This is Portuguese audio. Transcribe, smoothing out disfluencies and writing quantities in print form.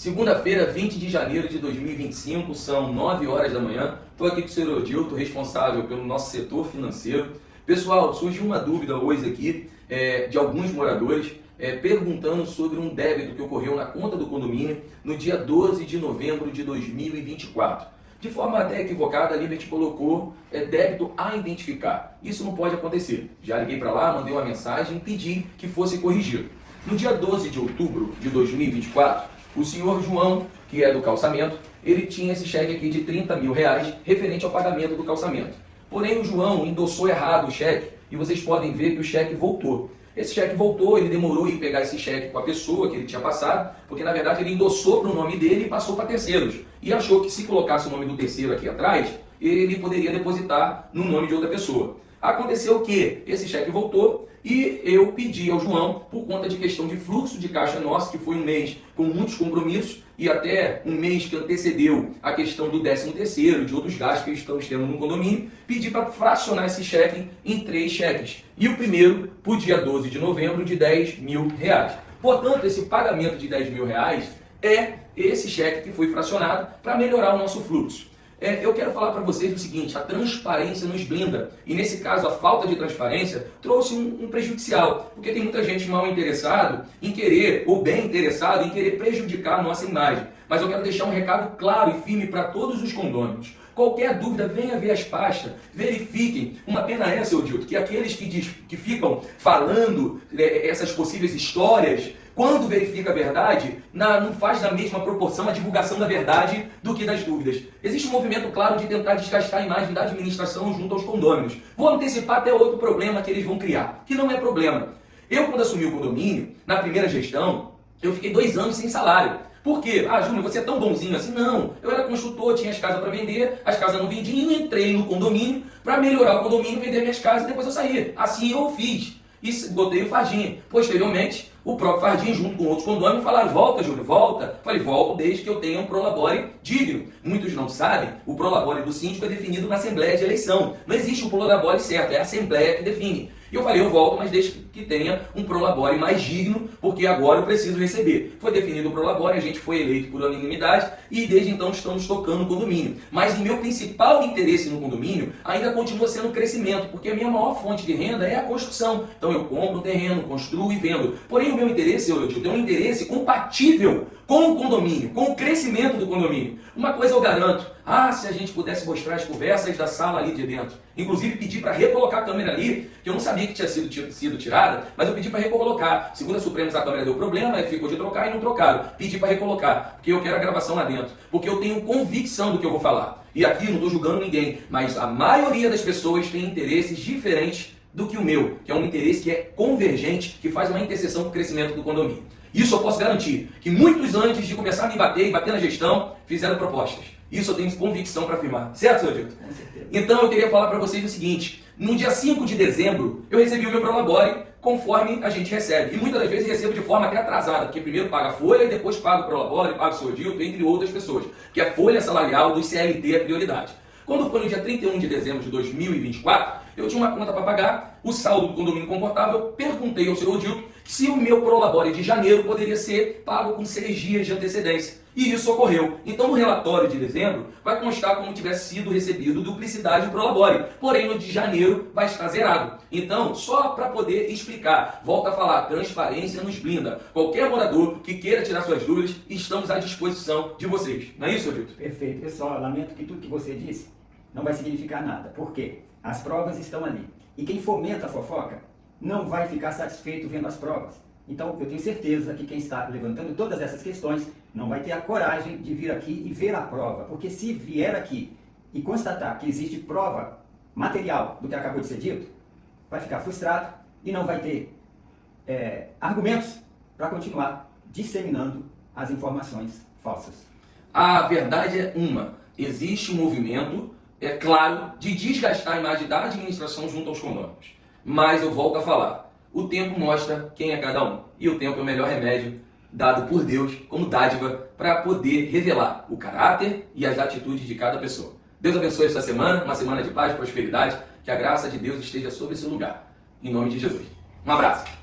Segunda-feira, 20 de janeiro de 2025, são 9 horas da manhã. Estou aqui com o senhor Odilto, responsável pelo nosso setor financeiro. Pessoal, surgiu uma dúvida hoje aqui de alguns moradores perguntando sobre um débito que ocorreu na conta do condomínio no dia 12 de novembro de 2024. De forma até equivocada, a Liberty colocou débito a identificar. Isso não pode acontecer. Já liguei para lá, mandei uma mensagem e pedi que fosse corrigido. No dia 12 de outubro de 2024, o senhor João, que é do calçamento, ele tinha esse cheque aqui de R$30 mil referente ao pagamento do calçamento. Porém, o João endossou errado o cheque e vocês podem ver que o cheque voltou. Esse cheque voltou, ele demorou em pegar esse cheque com a pessoa que ele tinha passado, porque na verdade ele endossou para o nome dele e passou para terceiros. E achou que se colocasse o nome do terceiro aqui atrás, ele poderia depositar no nome de outra pessoa. Aconteceu que esse cheque voltou e eu pedi ao João, por conta de questão de fluxo de caixa nosso, que foi um mês com muitos compromissos e até um mês que antecedeu a questão do 13º, de outros gastos que estamos tendo no condomínio, pedi para fracionar esse cheque em 3 cheques. E o primeiro, para o dia 12 de novembro, de R$10 mil. Portanto, esse pagamento de R$10 mil é esse cheque que foi fracionado para melhorar o nosso fluxo. Eu quero falar para vocês o seguinte: a transparência nos blinda. E nesse caso, a falta de transparência trouxe um prejudicial. Porque tem muita gente mal interessado em querer, ou bem interessado em querer prejudicar a nossa imagem. Mas eu quero deixar um recado claro e firme para todos os condôminos. Qualquer dúvida, venha ver as pastas, verifiquem. Uma pena é, seu Dilto, que aqueles que ficam falando essas possíveis histórias, quando verifica a verdade, não faz na mesma proporção a divulgação da verdade do que das dúvidas. Existe um movimento claro de tentar desgastar a imagem da administração junto aos condôminos. Vou antecipar até outro problema que eles vão criar, que não é problema. Eu, quando assumi o condomínio, na primeira gestão, eu fiquei 2 anos sem salário. Por quê? Júnior, você é tão bonzinho assim? Não, eu era construtor, tinha as casas para vender, as casas não vendiam e entrei no condomínio para melhorar o condomínio, vender minhas casas e depois eu saí. Assim eu fiz. E botei o Fardinha. Posteriormente, o próprio Fardinha, junto com outros condôminos, falaram: volta, Júnior, volta. Falei: volto desde que eu tenha um prolabore digno. Muitos não sabem, o prolabore do síndico é definido na Assembleia de Eleição. Não existe um prolabore certo, é a Assembleia que define. E eu falei: eu volto, mas desde que tenha um prolabore mais digno, porque agora eu preciso receber. Foi definido o prolabore, a gente foi eleito por unanimidade e desde então estamos tocando o condomínio. Mas o meu principal interesse no condomínio ainda continua sendo o crescimento, porque a minha maior fonte de renda é a construção. Então eu compro um terreno, construo e vendo. Porém, o meu interesse, eu tenho um interesse compatível com o condomínio, com o crescimento do condomínio. Uma coisa eu garanto: se a gente pudesse mostrar as conversas da sala ali de dentro. Inclusive pedi para recolocar a câmera ali, que eu não sabia que tinha sido tirada, mas eu pedi para recolocar. Segundo a Suprema, a câmera deu problema, ficou de trocar e não trocaram. Pedi para recolocar, porque eu quero a gravação lá dentro, porque eu tenho convicção do que eu vou falar. E aqui não estou julgando ninguém, mas a maioria das pessoas tem interesses diferentes do que o meu, que é um interesse que é convergente, que faz uma interseção com o crescimento do condomínio. Isso eu posso garantir, que muitos antes de começar a me bater e bater na gestão, fizeram propostas. Isso eu tenho convicção para afirmar. Certo, seu Dito? Com certeza. Então eu queria falar para vocês o seguinte: no dia 5 de dezembro, eu recebi o meu prolabore conforme a gente recebe. E muitas das vezes recebo de forma até atrasada, porque primeiro paga a folha e depois paga o prolabore, paga o seu Dito, entre outras pessoas. Porque a folha salarial do CLT é prioridade. Quando foi no dia 31 de dezembro de 2024, eu tinha uma conta para pagar, o saldo do condomínio comportável, perguntei ao senhor Odilto se o meu prolabore de janeiro poderia ser pago com 6 dias de antecedência. E isso ocorreu. Então no relatório de dezembro vai constar como tivesse sido recebido duplicidade de prolabore. Porém no de janeiro vai estar zerado. Então, só para poder explicar, volta a falar, transparência nos blinda. Qualquer morador que queira tirar suas dúvidas, estamos à disposição de vocês. Não é isso, Odilto? Perfeito. Pessoal, lamento que tudo que você disse não vai significar nada. Por quê? As provas estão ali. E quem fomenta a fofoca não vai ficar satisfeito vendo as provas. Então, eu tenho certeza que quem está levantando todas essas questões não vai ter a coragem de vir aqui e ver a prova. Porque se vier aqui e constatar que existe prova material do que acabou de ser dito, vai ficar frustrado e não vai ter argumentos para continuar disseminando as informações falsas. A verdade é uma: existe um movimento, é claro, de desgastar a imagem da administração junto aos condôminos. Mas eu volto a falar: o tempo mostra quem é cada um. E o tempo é o melhor remédio dado por Deus como dádiva para poder revelar o caráter e as atitudes de cada pessoa. Deus abençoe esta semana, uma semana de paz e prosperidade. Que a graça de Deus esteja sobre esse lugar. Em nome de Jesus. Um abraço.